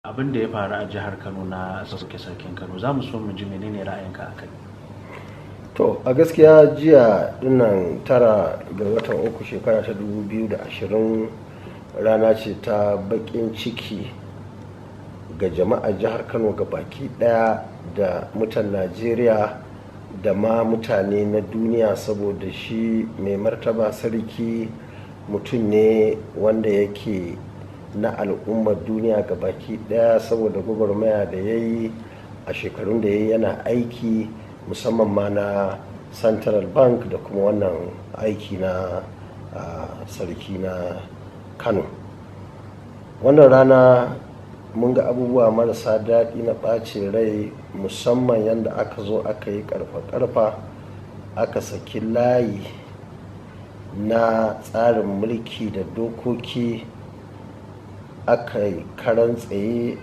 Abin da ya faru a jihar Kano na sauke sarkin Kano za mu so mu ji menene ra'ayinka a kai. To a gaskiya jiya dinnan 9 ga watan 3 shekara ta 2020 rana ce ta bakin ciki ga jama'ar jihar Kano ga baki daya da mutan Najeriya da ma mutane na duniya, saboda shi mai martaba sarki mutum ne wanda yake na al'ummar duniya ga baki daya, saboda gwagwarmaya da ya yi a shekarun da ya yi yana aiki musamman ma na central bank da kuma wannan aiki na sarki na Kano. Wannan rana mun ga abubuwa marasa daɗi na ɓacin rai, musamman yadda aka zo aka yi ƙarfa-ƙarfa aka saki layi na tsarin mulki da dokoki, aka yi karan tsaye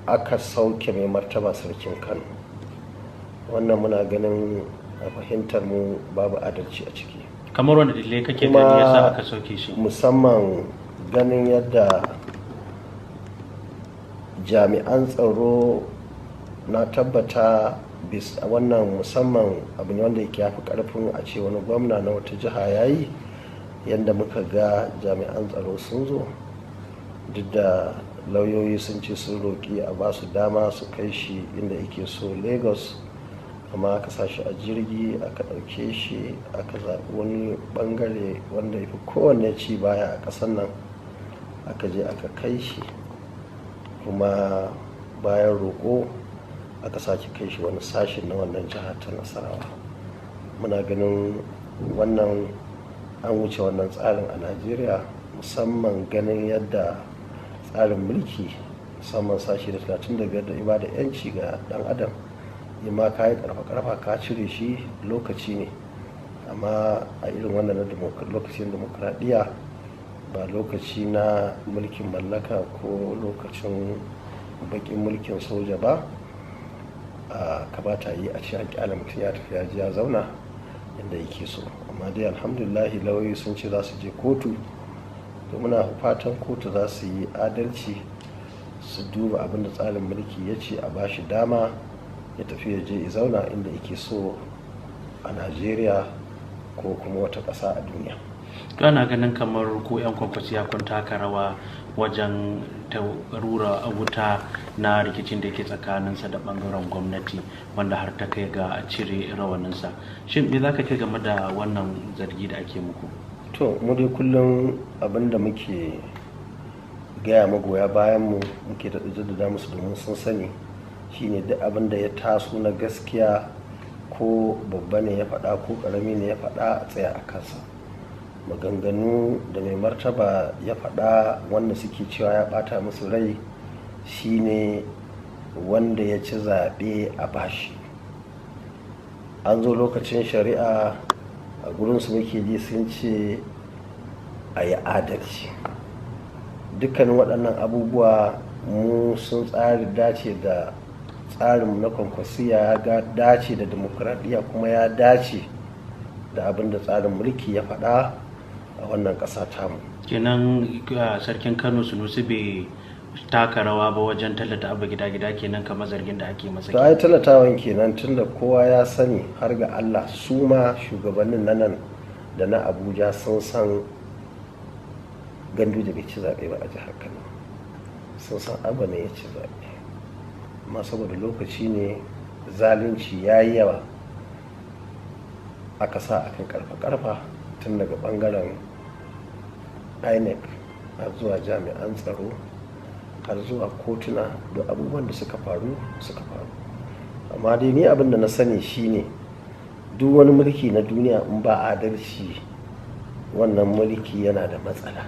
aka sauke mai martaba sarkin Kano. Wannan muna ganin a fahimtar mu babu adalci a ciki. Kamar wanda dalilai kake gani yasa aka sauke shi? Musamman ganin yadda jami'an tsaro, na tabbata bisa wannan musamman abu ne wanda yake yafi karfin a ce wani gwamna na wata jiha yayi, yadda muka ga jami'an tsaro sun zo, duk da lauyoyi sun ce sun roƙi a ba su dama su kai shi inda yake so Lagos, amma aka sa shi a jirgi aka ɗauke shi aka zaɓi wani ɓangare wanda ya fi kowanne ci baya a ƙasar nan, aka je aka kai shi, kuma bayan roƙo aka sake kai shi wani sashin na wannan jiha ta Nasarawa. Muna ganin wannan an wuce wannan tsarin a Najeriya, musamman ganin yadda tsarin mulki musamman sashi da 35 da ibada yanci ga dan adam, ma ka yi karfa ka cire shi lokaci ne, amma a irin wannan lokacin demokradiyya ba lokaci na mulkin mallaka ko lokacin bakin mulkin soja ba, kamata yi a ce an kyala mutum ya tafi ya ji ya zauna inda yake so. Amma dai alhamdulillahi lauyoyi sun ce za su je kotu, to muna fatan kotu za su yi adalci, su duba abin da tsarin mulki ya ce a bashi dama ya tafi ya je ya zauna inda yake so a Najeriya ko kuma wata ƙasa a duniya. Kana ganin kamar ko 'yan kwakwasiya kun taka rawa wajen rura wuta na rikicin da ke tsakaninsa da bangaren gwamnati, wanda har ta kai ga a cire rawaninsa. Shin me za ka kai game da wannan zargi da ake muku? To mu dai kullum abinda muke gaya magoya bayanmu muke da jaddada musu domin sun sani shine duk abin da ya taso na gaskiya, ko babba ne ya faɗa ko ƙarami ne ya faɗa, a tsaya a kansa. Maganganu da mai martaba ya faɗa wanda suke cewa ya ɓata musu rai shine wanda ya ci zaɓe a bashi. An zo lokacin shari'a, a gurinsu muke ji sun ce a yi adalci. Dukkanin waɗannan abubuwa mu sun tsari dace da tsarin na kwankwasiya, ya dace da demokradiyya, kuma ya dace da abin da tsarin mulki ya faɗa a wannan ƙasa tamu. Kenan sarkin Kano Sunusi bai taka rawa ba wajen tallata abu gida-gida, kenan kamar zargin da ake masa. To ai tallatawan kenan, tunda kowa ya sani har ga Allah, su ma shugabannin na nan da na Abuja sun san Ganduje bai ci zaɓe ba a jihar Kano, sun san Abba ne ya ci zaɓe, amma saboda lokaci ne zalunci ya yi yawa, aka sa akan karfa-karfa tun daga ɓangaren INEC har zuwa jami'an tsaro har zuwa kotuna, da abubuwan da suka faru. Amma dai ni abin da na sani shine duk wani mulki na duniya in ba adalci, wannan mulki yana da matsala.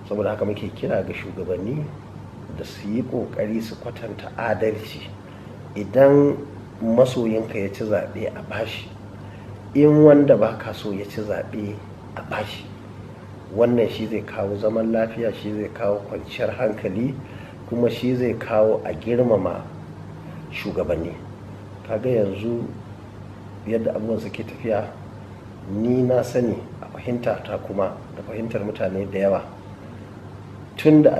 Saboda haka muke kira ga shugabanni da su yi kokari su kwatanta adalci. Idan masoyinka ya ci zaɓe a bashi, in wanda ba ka so ya ci zaɓe a bashi. Wannan shi zai kawo zaman lafiya, shi zai kawo kwanciyar hankali, kuma shi zai kawo a girmama shugabanni. Kaga yanzu yadda abubuwan suke tafiya, ni na sani a fahimta ta kuma da fahimtar mutane da yawa, tun da